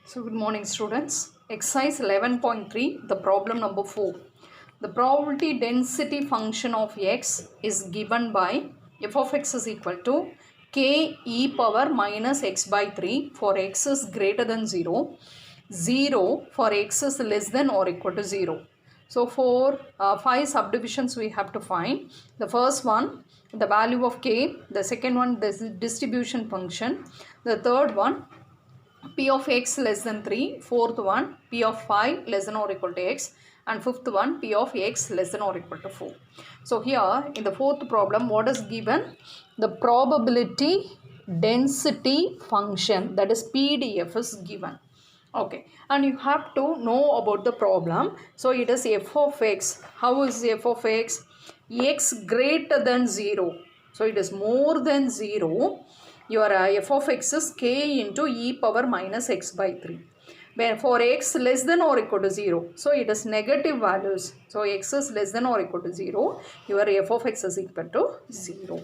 So good morning students. Exercise 11.3, the problem number 4. The probability density function of x is given by f of x is equal to k e power minus x by 3 for x is greater than 0, 0 for x is less than or equal to 0. So for 5 subdivisions we have to find. The first one, the value of k. The second one, the distribution function. The third one, p of x less than 3, fourth one p of 5 less than or equal to x, and fifth one p of x less than or equal to 4. So here in the fourth problem, what is given? The probability density function, that is PDF, is given. Okay, and you have to know about the problem. So it is f of x. How is f of x? X greater than 0. So it is more than 0. Your f of x is k into e power minus x by 3. When for x less than or equal to 0, so it is negative values. So x is less than or equal to 0, your f of x is equal to 0.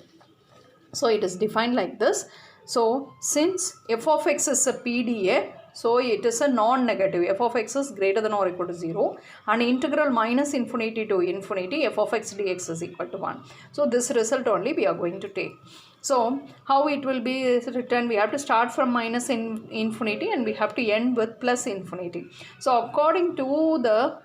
So it is defined like this. So since f of x is a PDA, so it is a non-negative. F of x is greater than or equal to 0, and integral minus infinity to infinity f of x dx is equal to 1. So this result only we are going to take. So how it will be written? We have to start from minus infinity and we have to end with plus infinity. So according to the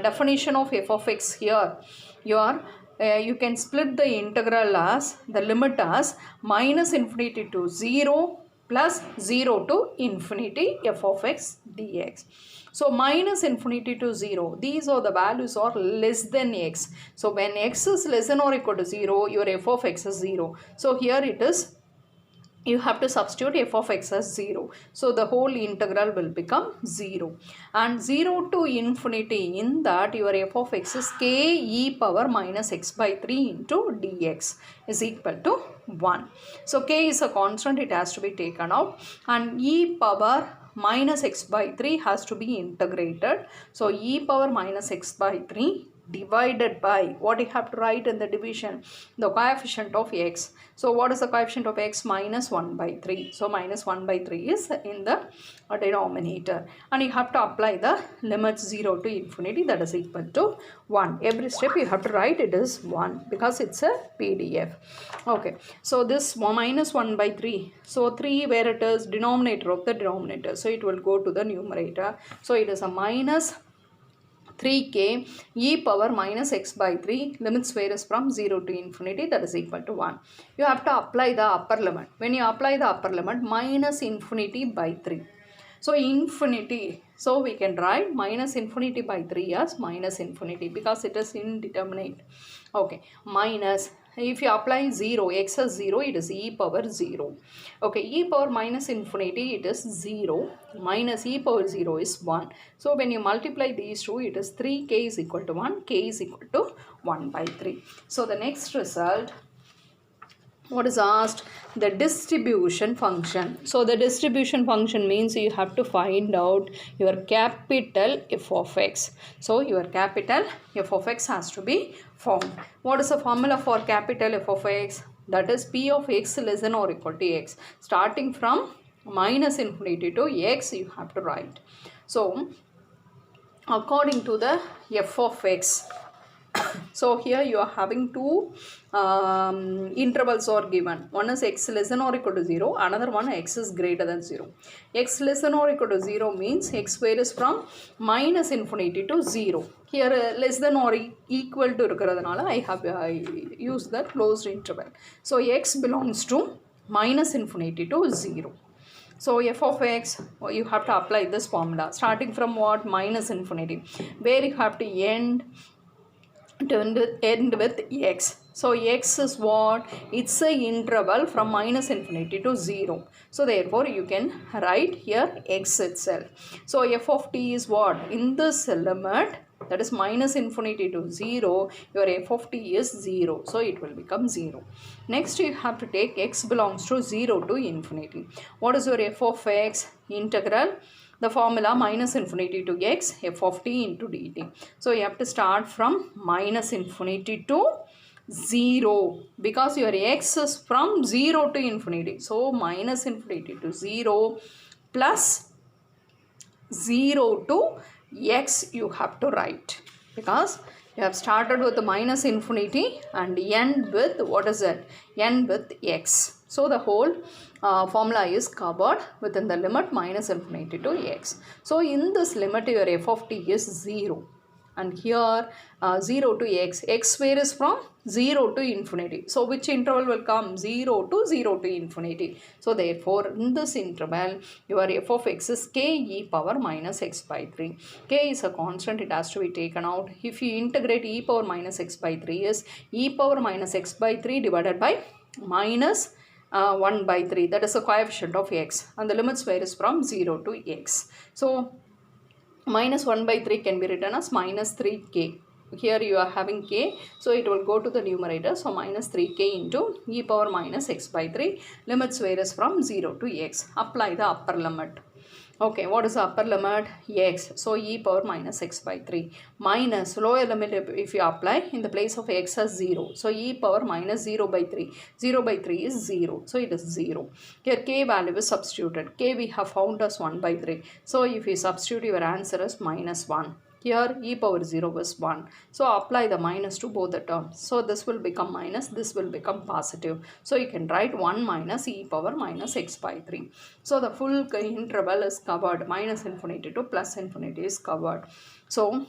definition of f of x here, you can split the integral as, the limit as minus infinity to 0 plus 0 to infinity f of x dx. So minus infinity to 0, these are the values are less than x. So when x is less than or equal to 0, your f of x is 0. So here it is, you have to substitute f of x as 0. So the whole integral will become 0. And 0 to infinity, in that your f of x is k e power minus x by 3 into dx is equal to 1. So k is a constant, it has to be taken out, and e power minus x by 3 has to be integrated. So e power minus x by 3 divided by, what you have to write in the division? The coefficient of x. So what is the coefficient of x? Minus 1 by 3. So minus 1 by 3 is in the denominator, and you have to apply the limits 0 to infinity, that is equal to 1. Every step you have to write it is 1 because it's a PDF. Okay, so this minus 1 by 3, so 3 where it is? Denominator of the denominator, so it will go to the numerator. So it is a minus 3k e power minus x by 3, limits varies from 0 to infinity, that is equal to 1. You have to apply the upper limit. When you apply the upper limit, minus infinity by 3. So infinity, so we can write minus infinity by 3 as minus infinity because it is indeterminate. Okay, minus, if you apply 0, x is 0, it is e power 0. Okay, e power minus infinity, it is 0, minus e power 0 is 1. So when you multiply these two, it is 3k is equal to 1, k is equal to 1 by 3. So the next result, what is asked? The distribution function. So the distribution function means you have to find out your capital f of x. So your capital f of x has to be found. What is the formula for capital f of x? That is p of x less than or equal to x. Starting from minus infinity to x, you have to write. So according to the f of x, so here you are having two intervals are given. One is x less than or equal to 0. Another one x is greater than 0. X less than or equal to 0 means x varies from minus infinity to 0. Here less than or equal to I have used the closed interval. So x belongs to minus infinity to 0. So f of x, you have to apply this formula. Starting from what? Minus infinity. Where you have to end with x. So x is what? It's a interval from minus infinity to 0. So therefore you can write here x itself. So f of t is what? In this limit, that is minus infinity to 0, your f of t is 0. So it will become 0. Next you have to take x belongs to 0 to infinity. What is your f of x? Integral, the formula minus infinity to x, f of t into dt. So you have to start from minus infinity to 0 because your x is from 0 to infinity. So minus infinity to 0 plus 0 to x you have to write, because you have started with minus infinity and end with, what is it, end with x. So the whole formula is covered within the limit minus infinity to x. So in this limit your f of t is 0, and here 0 to x varies from 0 to infinity. So which interval will come? 0 to 0 to infinity. So therefore in this interval your f of x is k e power minus x by 3. K is a constant, it has to be taken out. If you integrate e power minus x by 3 is e power minus x by 3 divided by minus 1 by 3, that is the coefficient of x, and the limits varies from 0 to x. So minus 1 by 3 can be written as minus 3k. Here you are having k, so it will go to the numerator. So minus 3k into e power minus x by 3. Limits varies from 0 to x. Apply the upper limit. Okay, what is the upper limit? X. So e power minus x by 3 minus lower limit, if you apply in the place of x as 0. So e power minus 0 by 3. 0 by 3 is 0. So it is 0. Here k value is substituted. K we have found as 1 by 3. So if you substitute, your answer is minus 1. Here e power 0 is 1. So apply the minus to both the terms. So this will become minus, this will become positive. So you can write 1 minus e power minus x by 3. So the full interval is covered. Minus infinity to plus infinity is covered. So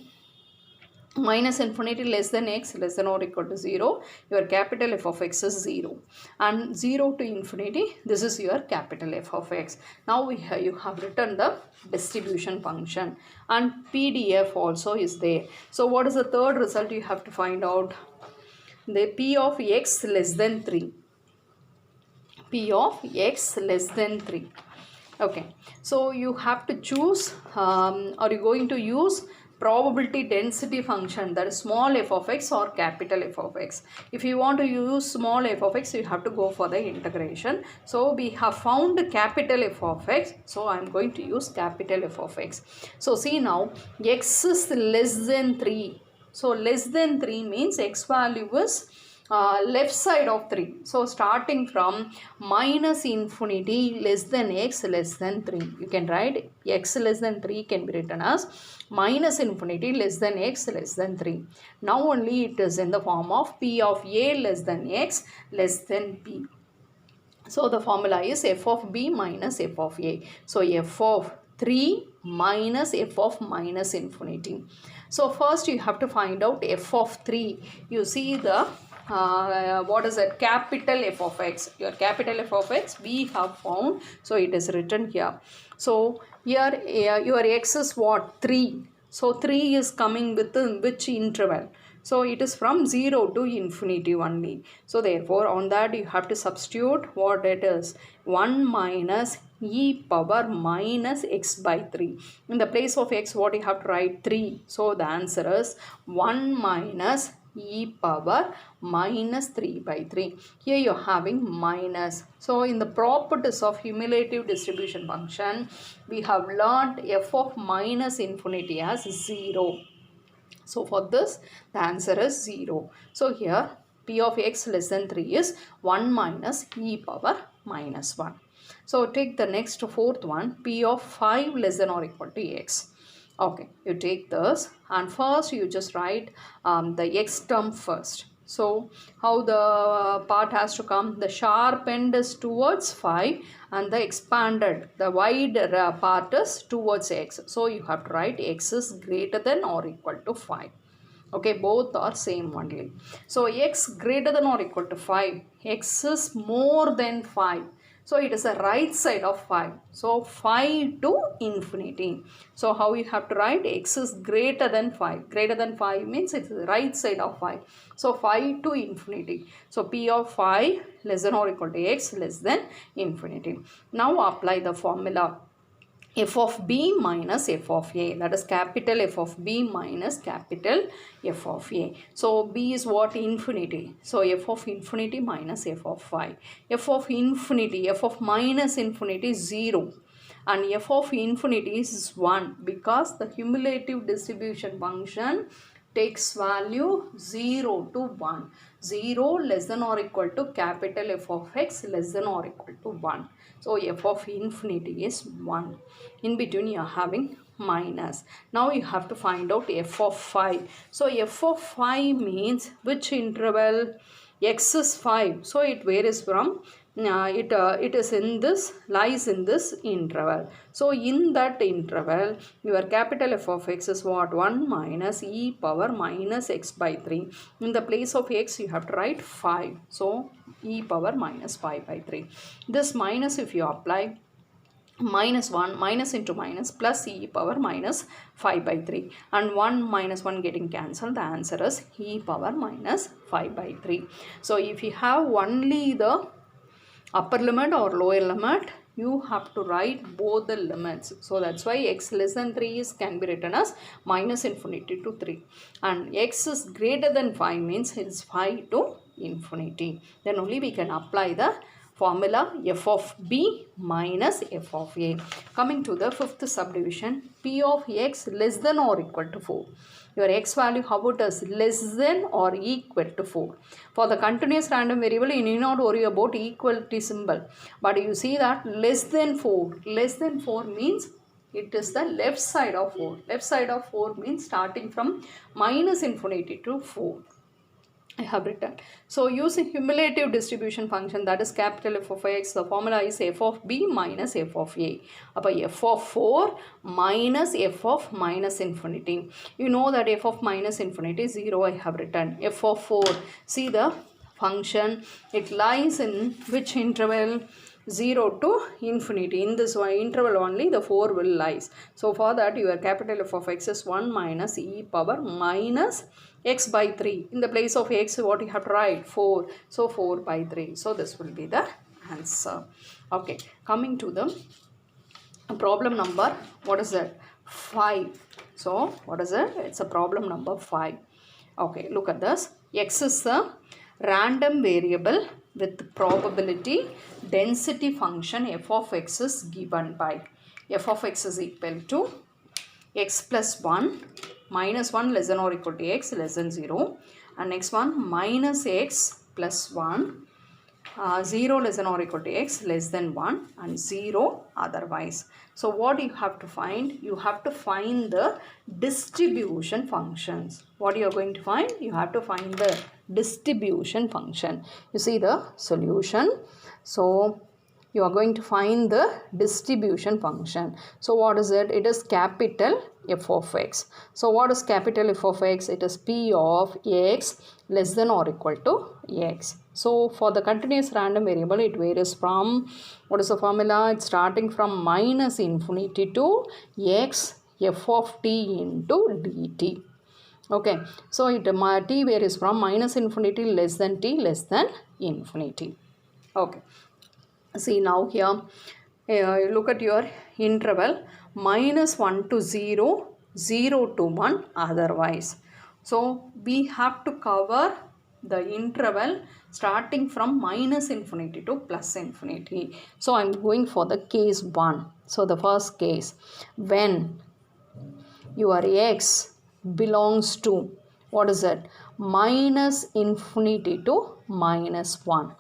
minus infinity less than x less than or equal to 0, your capital F of x is 0, and 0 to infinity, this is your capital F of x. Now you have written the distribution function, and PDF also is there. So what is the third result you have to find out? The P of x less than 3. P of x less than 3. Okay, so you have to choose, are you going to use probability density function, that is small f of x or capital F of x. If you want to use small f of x, you have to go for the integration. So we have found capital F of x, so I am going to use capital F of x. So see now, x is less than 3. So less than 3 means x value is left side of 3. So starting from minus infinity less than x less than 3. You can write x less than 3 can be written as minus infinity less than x less than 3. Now only it is in the form of P of a less than x less than b. So the formula is f of b minus f of a. So f of 3 minus f of minus infinity. So first you have to find out f of 3. You see the what is that, capital F of x. Your capital F of x we have found, so it is written here. So here your x is what, 3. So 3 is coming within which interval? So it is from 0 to infinity only. So therefore on that you have to substitute what it is, 1 minus e power minus x by 3. In the place of x, what you have to write, 3. So the answer is 1 minus e power minus 3 by 3. Here you are having minus. So in the properties of cumulative distribution function, we have learnt f of minus infinity as 0. So for this, the answer is 0. So here P of x less than 3 is 1 minus e power minus 1. So take the next fourth one, P of 5 less than or equal to x. Okay, you take this and first you just write the x term first. So how the part has to come, the sharp end is towards 5 and the expanded, the wide part is towards x. So you have to write x is greater than or equal to 5. Okay, both are same only. So x greater than or equal to 5, x is more than 5. So it is the right side of 5. So 5 to infinity. So how you have to write, x is greater than 5. Greater than 5 means it's the right side of 5. So 5 to infinity. So P of 5 less than or equal to x less than infinity. Now apply the formula. F of b minus f of a, that is capital F of b minus capital F of a. So b is what, infinity. So f of infinity minus f of 5. F of infinity, f of minus infinity is 0. And f of infinity is 1, because the cumulative distribution function takes value 0 to 1. 0 less than or equal to capital F of x less than or equal to 1. So f of infinity is 1. In between you are having minus. Now you have to find out f of 5. So f of 5 means which interval? X is 5. So it varies from it is in this, lies in this interval. So in that interval, your capital F of x is what? 1 minus e power minus x by 3. In the place of x, you have to write 5. So e power minus 5 by 3. This minus, if you apply, minus 1 minus into minus plus e power minus 5 by 3, and 1 minus 1 getting cancelled, the answer is e power minus 5 by 3. So if you have only the upper limit or lower limit, you have to write both the limits. So that's why x less than 3 can be written as minus infinity to 3, and x is greater than 5 means it's 5 to infinity. Then only we can apply the formula f of b minus f of a. Coming to the fifth subdivision, p of x less than or equal to 4. Your x value, how it is? Less than or equal to 4. For the continuous random variable, you need not worry about equality symbol. But you see that less than 4. Less than 4 means it is the left side of 4. Left side of 4 means starting from minus infinity to 4. I have written. So using cumulative distribution function, that is capital F of x, the formula is f of b minus f of a. Appa f of 4 minus f of minus infinity. You know that f of minus infinity is 0, I have written. F of 4, see the function, it lies in which interval? 0 to infinity. In this one interval only the 4 will lies. So for that your capital F of x is 1 minus e power minus x by 3. In the place of x, what you have to write? 4. So 4 by 3. So this will be the answer. Okay, coming to the problem number, what is it? 5. So what is it? It's a problem number 5. Okay, look at this. X is a random variable with probability density function f of x is given by f of x is equal to x plus 1 minus 1 less than or equal to x less than 0, and next one minus x plus 1 0 less than or equal to x less than 1, and 0 otherwise. So what you have to find? You have to find the distribution functions. What you are going to find? You have to find the distribution function. You see the solution. So you are going to find the distribution function. So what is it? It is capital F of x. So what is capital F of x? It is p of x less than or equal to x. So for the continuous random variable, it varies from, what is the formula? It's starting from minus infinity to x f of t into dt. Okay, so it t varies from minus infinity less than t less than infinity. Okay, see now here, look at your interval minus 1 to 0, 0 to 1 otherwise. So we have to cover the interval starting from minus infinity to plus infinity. So I am going for the case 1. So the first case, when your x belongs to, what is it? Minus infinity to minus 1.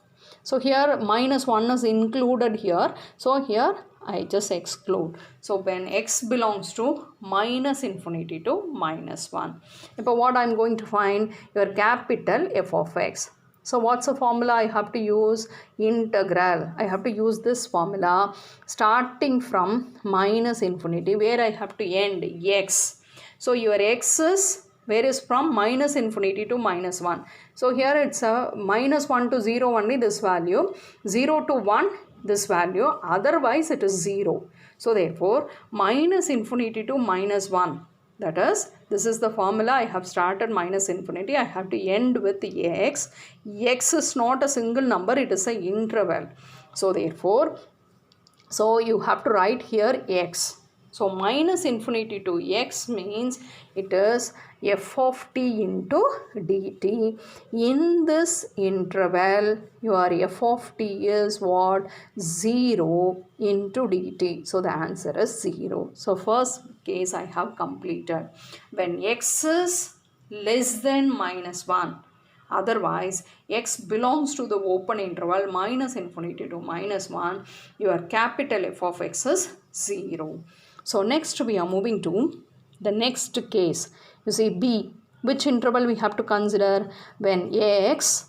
So here minus 1 is included here. So here I just exclude. So when x belongs to minus infinity to minus 1. But what I am going to find? Your capital F of x. So what's the formula I have to use? Integral. I have to use this formula starting from minus infinity, where I have to end x. So your x is varies from minus infinity to minus 1. So here it's a minus 1 to 0 only this value, 0 to 1 this value, otherwise it is 0. So therefore minus infinity to minus 1, that is, this is the formula. I have started minus infinity, I have to end with x. X is not a single number, it is an interval. So therefore, so you have to write here x. So minus infinity to x means it is f of t into dt. In this interval, your f of t is what? 0 into dt. So the answer is 0. So first case I have completed. When x is less than minus 1, otherwise x belongs to the open interval minus infinity to minus 1, your capital F of x is 0. So next we are moving to the next case. You see B, which interval we have to consider when x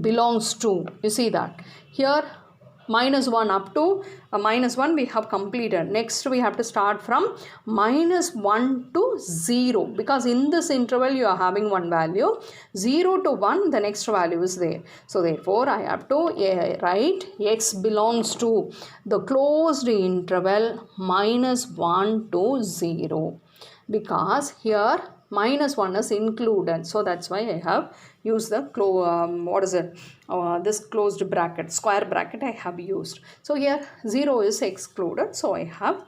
belongs to, you see that here minus 1 up to minus 1 we have completed. Next we have to start from minus 1 to 0, because in this interval you are having one value, 0 to 1 the next value is there. So therefore I have to write x belongs to the closed interval minus 1 to 0, because here minus 1 is included, so that's why I have used the this closed bracket, square bracket I have used. So here 0 is excluded, so I have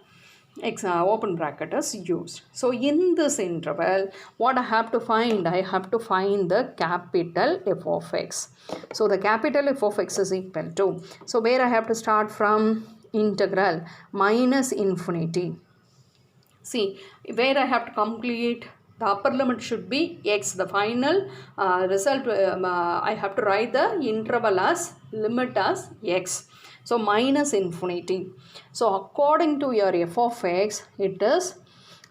open bracket is used. So in this interval what I have to find? I have to find the capital f of x. So the capital f of x is equal to, so where I have to start from? Integral minus infinity. See, where I have to complete, the upper limit should be x. The final result, I have to write the interval as limit as x. So minus infinity. So according to your f of x, it is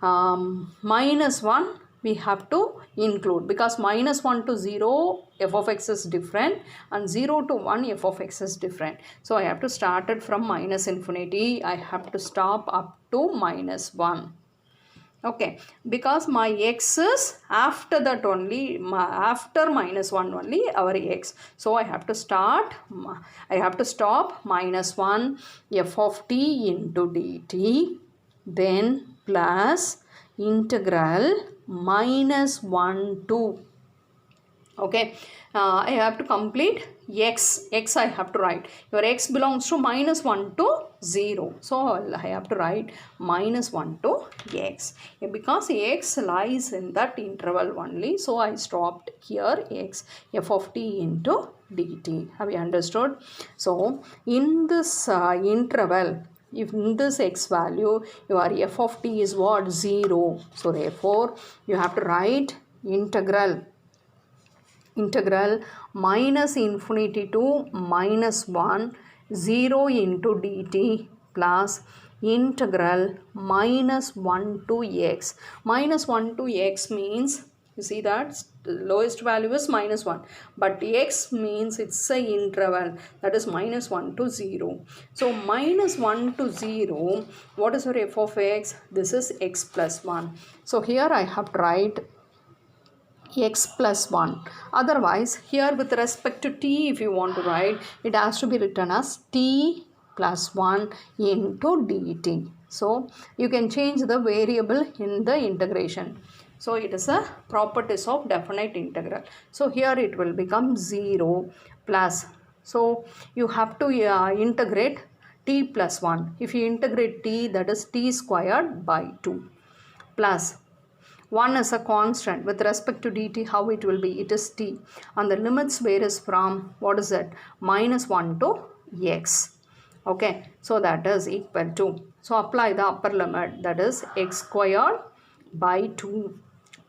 minus 1 we have to include, because minus 1 to 0 f of x is different and 0 to 1 f of x is different. So I have to start it from minus infinity. I have to stop up to minus 1. Okay, because my x is after that only, after minus 1 only our x. So I have to stop minus 1 f of t into dt, then plus integral minus 1 to, okay, I have to complete x I have to write, your x belongs to minus 1 to 0, so I have to write minus 1 to x, because x lies in that interval only, so I stopped here x f of t into dt. Have you understood? So in this interval, if in this x value your f of t is what? 0, so therefore you have to write integral minus infinity to minus 1 0 into dt plus integral minus 1 to x. Minus 1 to x means, you see that lowest value is minus 1, but x means it's a interval, that is minus 1 to 0. So minus 1 to 0, what is your f of x? This is x plus 1. So here I have to write x plus 1. Otherwise, here with respect to t, if you want to write, it has to be written as t plus 1 into dt. So you can change the variable in the integration. So it is a properties of definite integral. So here it will become 0 plus. So you have to integrate t plus 1. If you integrate t, that is t squared by 2 plus 1 is a constant. With respect to dt, how it will be? It is t. And the limits varies from, what is it? Minus 1 to x. Okay. So that is equal to. So apply the upper limit. That is x squared by 2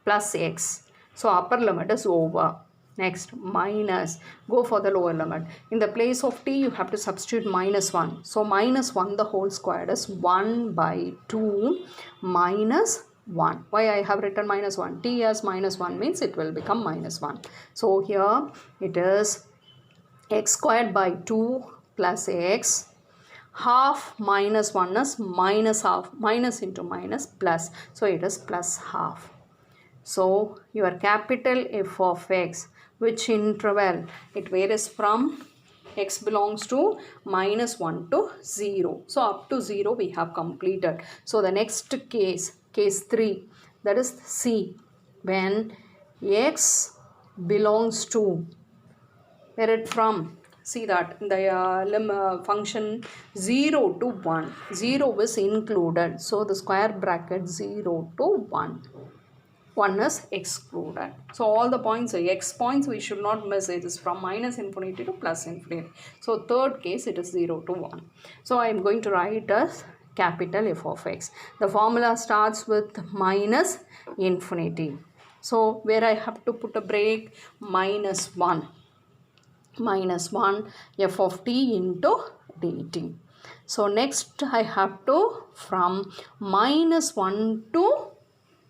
plus x. So upper limit is over. Next, minus. Go for the lower limit. In the place of t, you have to substitute minus 1. So minus 1 the whole squared is 1 by 2 minus 1. Why I have written minus 1? T as minus 1 means it will become minus 1. So here it is x squared by 2 plus x. Half minus 1 is minus half. Minus into minus plus. So it is plus half. So your capital F of x, which interval? It varies from x belongs to minus 1 to 0. So up to 0 we have completed. So the next case 3, that is C, when x belongs to, where it from? See that in the function 0 to 1, 0 is included. So the square bracket 0 to 1. 1 is excluded. So all the points, x points we should not miss. It is from minus infinity to plus infinity. So third case it is 0 to 1. So I am going to write as capital F of x. The formula starts with minus infinity. So where I have to put a break? Minus 1. Minus 1 f of t into dt. So next I have to from minus 1 to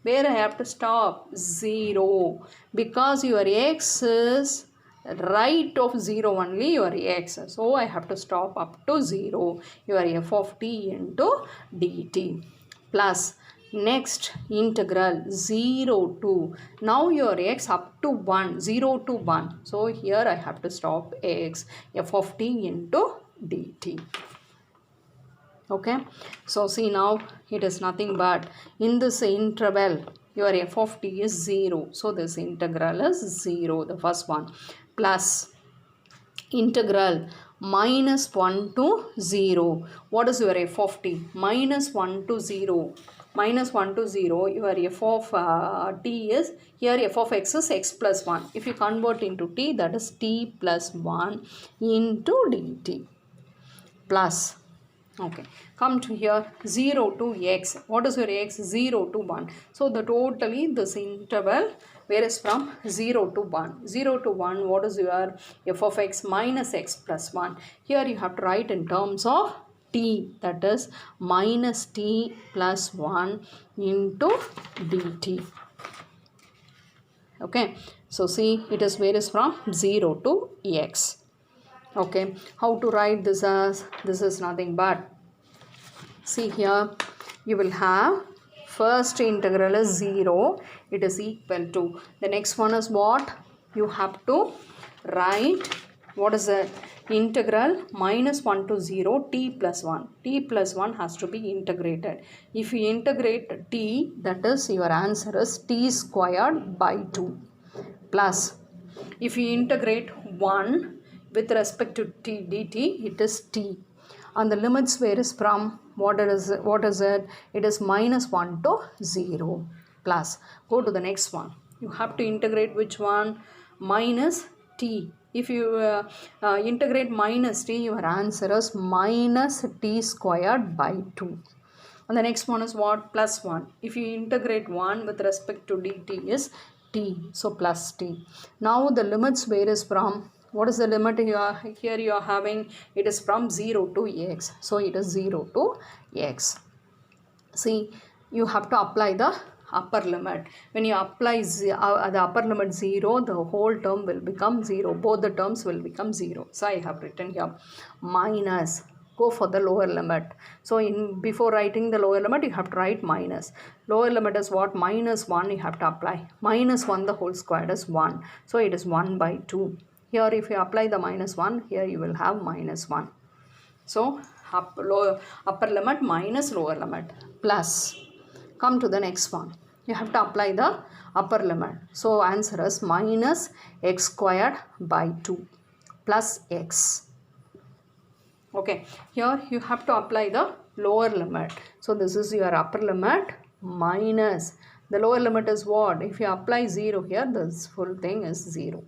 where I have to stop 0, because your x is right of 0 only your x, so I have to stop up to 0 your f of t into dt plus next integral 0 to now your x up to 1 0 to 1, so here I have to stop x f of t into dt. Okay, so see now it is nothing but in this interval your f of t is 0, so this integral is 0, the first one, plus integral minus 1 to 0. What is your f of t? Minus 1 to 0. Minus 1 to 0, your f of t is, here f of x is x plus 1. If you convert into t, that is t plus 1 into dt plus. Okay, come to here 0 to x. What is your x? 0 to 1. So the totally this interval where is from 0 to 1. 0 to 1, what is your f of x? Minus x plus 1. Here you have to write in terms of t, that is minus t plus 1 into dt. Okay, so see it is where is from 0 to x. Okay, how to write this as? This is nothing but, see here you will have first integral is 0, it is equal to, the next one is what? You have to write, what is it? Integral minus 1 to 0 t plus 1. T plus 1 has to be integrated. If you integrate t, that is your answer is t squared by 2 plus, if you integrate 1 with respect to t dt, it is t, and the limits where is from, what is it? It is minus 1 to 0 plus, go to the next one, you have to integrate which one? Minus t. If you integrate minus t, your answer is minus t squared by 2. And the next one is what? Plus 1. If you integrate 1 with respect to dt is t, so plus t. Now the limits where is from, what is the limit here you are having? It is from 0 to x, so it is 0 to x. See, you have to apply the upper limit. When you apply the upper limit 0, the whole term will become 0, both the terms will become 0. So I have written here minus, go for the lower limit. So before writing the lower limit, you have to write minus. Lower limit is what? Minus 1 you have to apply. Minus 1 the whole square is 1, so it is 1 by 2. Here if you apply the minus 1, here you will have minus 1. So upper limit minus lower limit plus, come to the next one, you have to apply the upper limit. So answer is minus x squared by 2 plus x. Okay, here you have to apply the lower limit. So this is your upper limit minus, the lower limit is what? If you apply 0 here, this full thing is 0.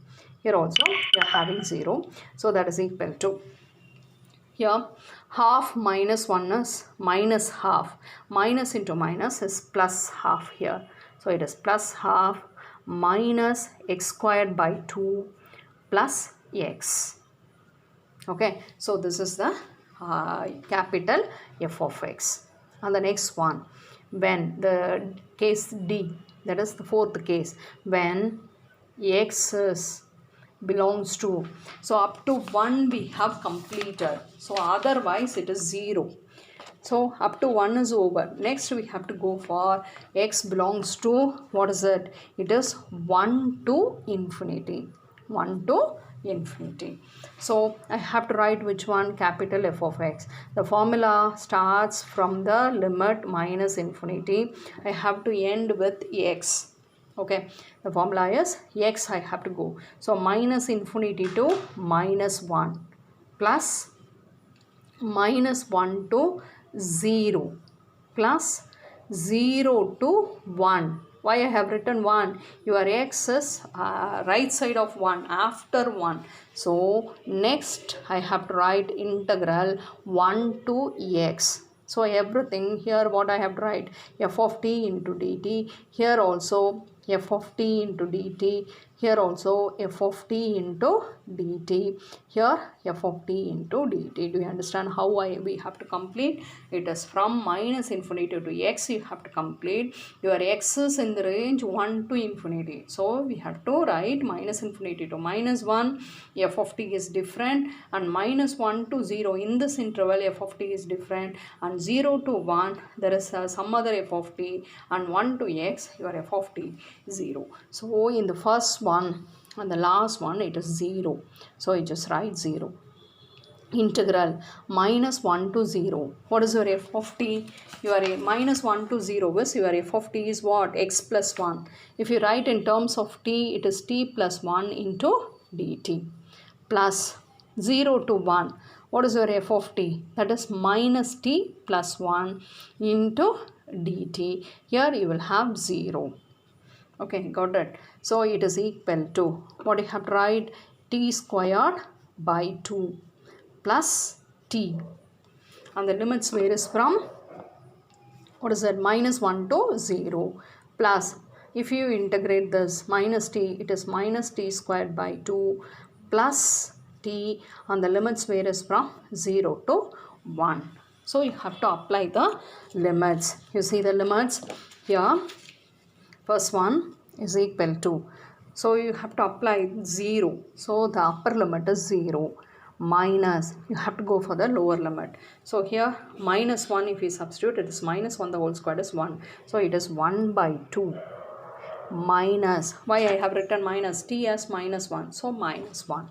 Here also you are having 0. So that is equal to, here half minus 1 is minus half. Minus into minus is plus half here. So it is plus half minus x squared by 2 plus x. Okay, so this is the capital F of x. And the next one, when the case D, that is the fourth case, when x is belongs to, so up to 1 we have completed, so otherwise it is 0. So up to 1 is over. Next we have to go for x belongs to, what is it? It is 1 to infinity. 1 to infinity. So I have to write which one? Capital F of x. The formula starts from the limit minus infinity. I have to end with x. Okay, the formula is x, I have to go. So minus infinity to minus 1 plus minus 1 to 0 plus 0 to 1. Why I have written 1? Your x is right side of 1, after 1. So next I have to write integral 1 to x. So everything here, what I have to write? F of t into dt. Here also f of t into dt. Here also f of t into dt. Here f of t into dt. Do you understand how we have to complete? It is from minus infinity to x. You have to complete. Your x is in the range 1 to infinity. So we have to write minus infinity to minus 1. F of t is different, and minus 1 to 0 in this interval f of t is different, and 0 to 1 there is some other f of t, and 1 to x your f of t is 0. So in the first one and the last one it is 0. So you just write 0. Integral minus 1 to 0. What is your f of t? Your minus 1 to 0 is your f of t is what? X plus 1. If you write in terms of t, it is t plus 1 into dt. Plus 0 to 1. What is your f of t? That is minus t plus 1 into dt. Here you will have 0. Okay, got it. So it is equal to, what you have to write? T squared by 2 plus t. And the limits varies from, what is that? Minus 1 to 0. Plus, if you integrate this minus t, it is minus t squared by 2 plus t, and the limits varies from 0 to 1. So you have to apply the limits. You see the limits here. First one is equal to, so you have to apply 0. So the upper limit is 0. Minus, you have to go for the lower limit. So here minus 1, if we substitute, it is minus 1 the whole square is 1. So it is 1 by 2 minus, why I have written minus? T as minus 1. So minus 1.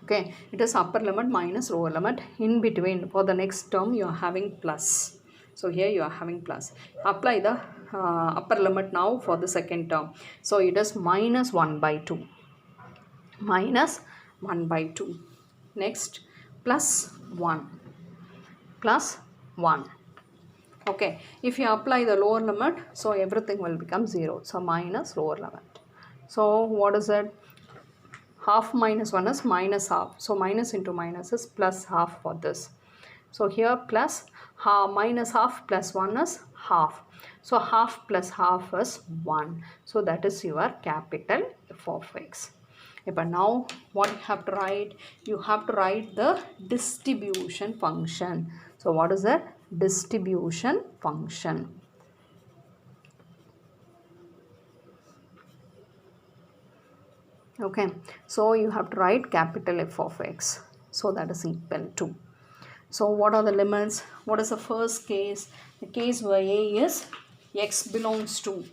Okay, it is upper limit minus lower limit. In between, for the next term you are having plus. So here you are having plus. Apply the upper limit now for the second term. So it is minus 1 by 2. Minus 1 by 2. Next, plus 1. Plus 1. Okay, if you apply the lower limit, so everything will become 0. So minus lower limit. So what is it? Half minus 1 is minus half. So minus into minus is plus half for this. So here plus minus half plus 1 is half. So half plus half is 1. So that is your capital F of x. But now what you have to write? You have to write the distribution function. So what is that? Distribution function. Okay, so you have to write capital F of x. So that is equal to. So what are the limits? What is the first case? The case where a is x belongs to,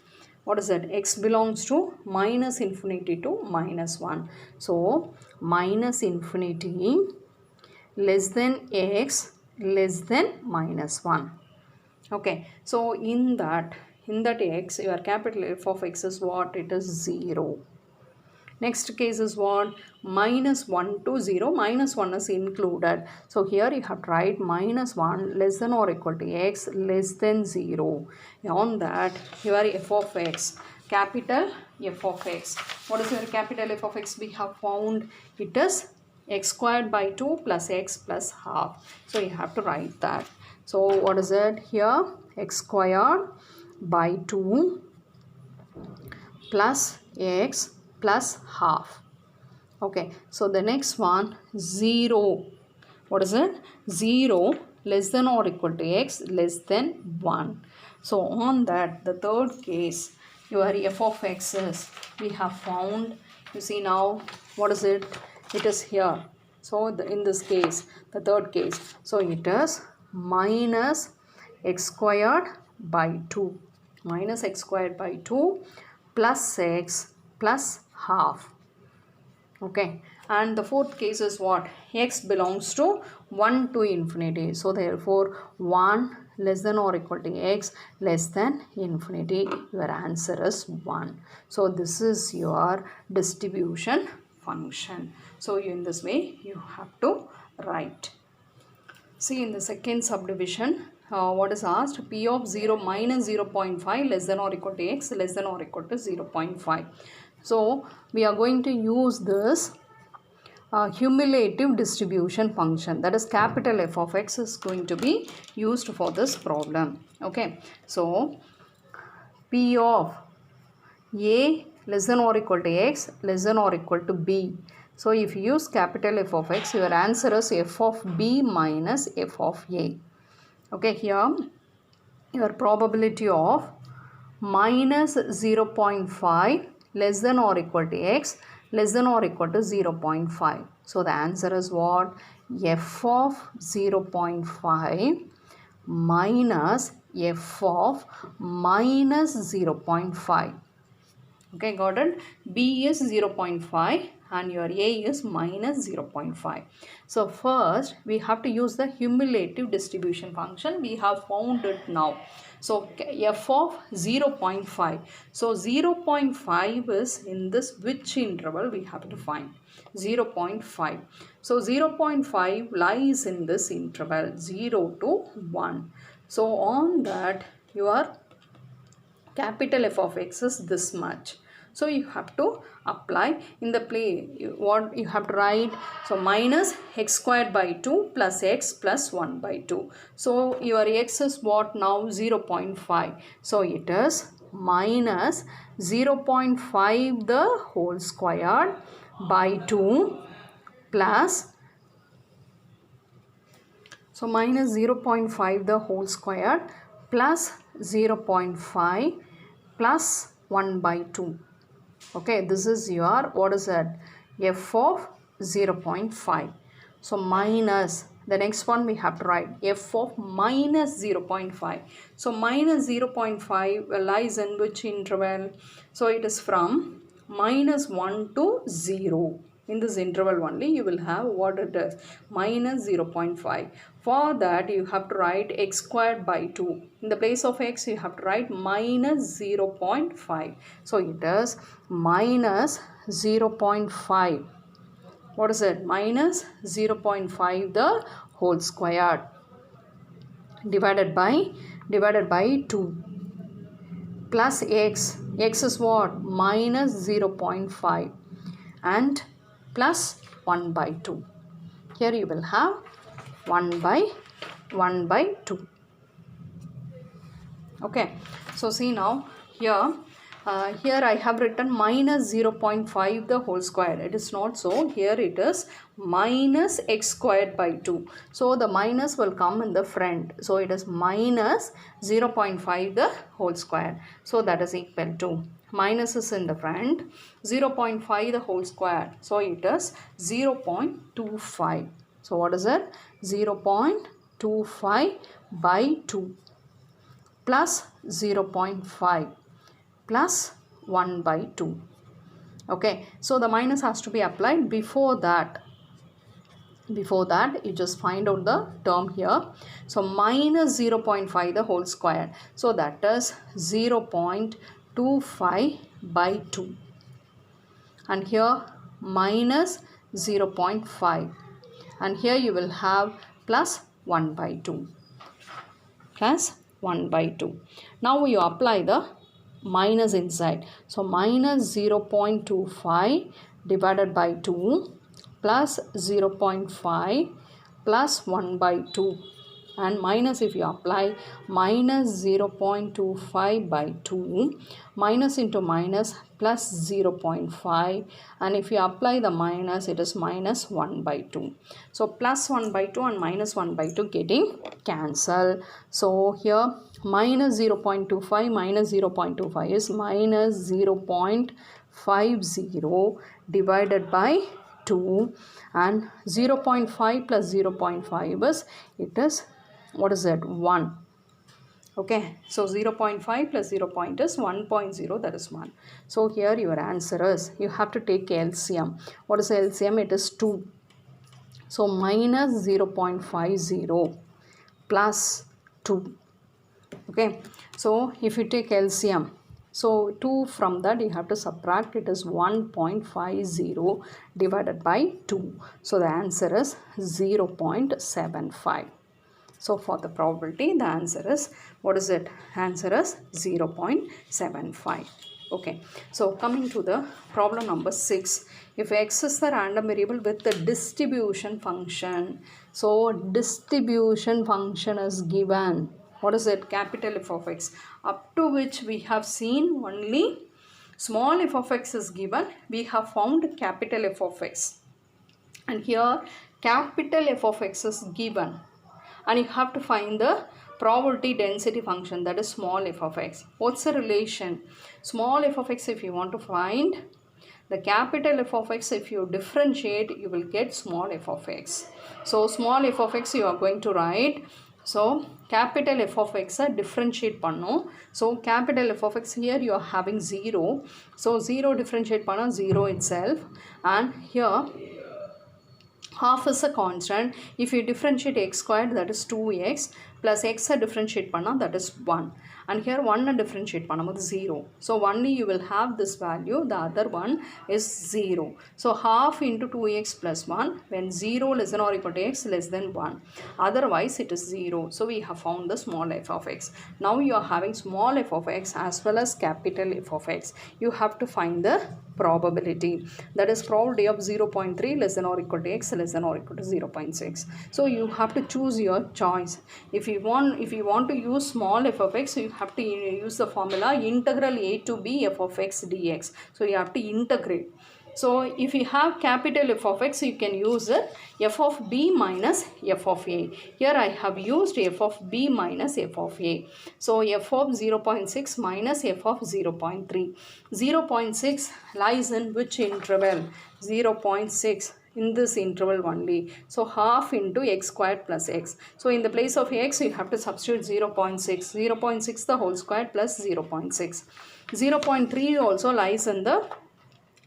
what is that? X belongs to minus infinity to minus 1. So minus infinity less than x less than minus 1. Okay, so in that x, your capital F of x is what? It is 0. Next case is what? Minus 1 to 0. Minus 1 is included. So here you have to write minus 1 less than or equal to x less than 0. On that, your f of x, capital F of x. What is your capital F of x? We have found it is x squared by 2 plus x plus half. So you have to write that. So what is it here? X squared by 2 plus x plus half. Okay, so the next one, 0. What is it? 0 less than or equal to x less than 1. So on that, the third case, your f of x is, we have found, you see now, what is it? It is here. So in this case, the third case, so it is minus x squared by 2. Minus x squared by 2 plus x plus half. Okay, and the fourth case is what? X belongs to 1 to infinity. So therefore 1 less than or equal to x less than infinity. Your answer is 1. So this is your distribution function. So in this way you have to write. See, in the second subdivision, what is asked? P of 0 minus 0.5 less than or equal to x less than or equal to 0.5. So we are going to use this cumulative distribution function, that is capital F of x is going to be used for this problem. Okay, so P of a less than or equal to x less than or equal to b. So if you use capital F of x, your answer is f of b minus f of a. Okay, here your probability of minus 0.5 less than or equal to x less than or equal to 0.5. So the answer is what? F of 0.5 minus f of minus 0.5. Okay, got it? B is 0.5 and your A is minus 0.5. So first we have to use the cumulative distribution function. We have found it now. So f of 0.5. So 0.5 is in this which interval we have to find? 0.5. So 0.5 lies in this interval 0 to 1. So on that your capital F of x is this much. So you have to apply in the play what you have to write. So minus x squared by 2 plus x plus 1 by 2. So your x is what now? 0.5. So it is minus 0.5 the whole squared by 2 plus, so minus 0.5 the whole squared plus 0.5 plus 1 by 2. Okay, this is your, what is that? F of 0.5. So minus, the next one we have to write f of minus 0.5. So minus 0.5 lies in which interval? So it is from minus 1 to 0. In this interval only you will have what it is? Minus 0.5. For that you have to write x squared by 2. In the place of x you have to write minus 0.5. So it is minus 0.5. What is it? Minus 0.5 the whole squared divided by 2 plus x. X is what? Minus 0.5 and plus 1 by 2. Here you will have 1 by 2. Okay, so see now here I have written minus 0.5 the whole square. It is not so. Here it is minus x squared by 2. So the minus will come in the front. So it is minus 0.5 the whole square. So that is equal to, minus is in the front, 0.5 the whole square. So it is 0.25. So what is it? 0.25 by 2 plus 0.5 plus 1 by 2. Okay, so the minus has to be applied before that. Before that you just find out the term here. So minus 0.5 the whole square. So that is 0.25 by 2. And here minus 0.5. And here you will have plus 1 by 2. Plus 1 by 2. Now you apply the minus inside. So minus 0.25 divided by 2 plus 0.5 plus 1 by 2. And minus, if you apply minus 0.25 by 2, minus into minus plus 0.5, and if you apply the minus, it is minus 1 by 2. So plus 1 by 2 and minus 1 by 2 getting cancelled. So here minus 0.25 minus 0.25 is minus 0.50 divided by 2, and 0.5 plus 0.5 is, it is, what is that? 1. Okay, so 0.5 plus 0 point is 1.0, that is 1. So here your answer is, you have to take LCM. What is LCM? It is 2. So minus 0.50 plus 2. Okay, so if you take LCM, so 2 from that you have to subtract, it is 1.50 divided by 2. So the answer is 0.75. So for the probability, the answer is, what is it? Answer is 0.75. Okay, so coming to the problem number 6. If x is the random variable with the distribution function, so distribution function is given. What is it? Capital F of x, up to which we have seen only Small f of x is given. We have found capital F of x. And here capital F of x is given. And you have to find the probability density function, that is small f of x. What's the relation? Small f of x, if you want to find the capital F of x, if you differentiate, you will get small f of x. So small f of x you are going to write. So capital F of x differentiate pannu. So capital F of x, here you are having 0. So 0 differentiate panna 0 itself. And here half is a constant. If you differentiate x squared, that is 2x, plus x differentiate panna, that is 1. And here 1 differentiate panna with 0. So only you will have this value, the other one is 0. So half into 2x plus 1, when 0 less than or equal to x less than 1. Otherwise it is 0. So we have found the small f of x. Now you are having small f of x as well as capital F of x. You have to find the probability, that is probability of 0.3 less than or equal to x less than or equal to 0.6. So you have to choose your choice. If you want to use small f of x, you have to use the formula integral a to b f of x dx. So you have to integrate. So if you have capital F of x, you can use f of b minus f of a. Here I have used f of b minus f of a. So f of 0.6 minus f of 0.3. 0.6 lies in which interval? 0.6 in this interval only. So half into x squared plus x. So in the place of x, you have to substitute 0.6. 0.6 the whole square plus 0.6. 0.3 also lies in the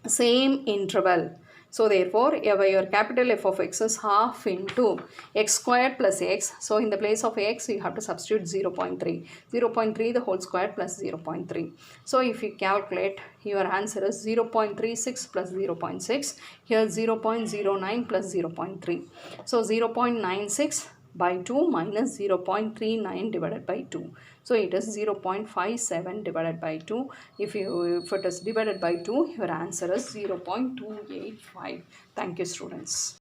same interval. So therefore your capital F of x is half into x squared plus x. So in the place of x, you have to substitute 0.3. 0.3 the whole square plus 0.3. So if you calculate, your answer is 0.36 plus 0.6. Here 0.09 plus 0.3. So 0.96 by 2 minus 0.39 divided by 2. So it is 0.57 divided by 2. If it is divided by 2, your answer is 0.285. Thank you, students.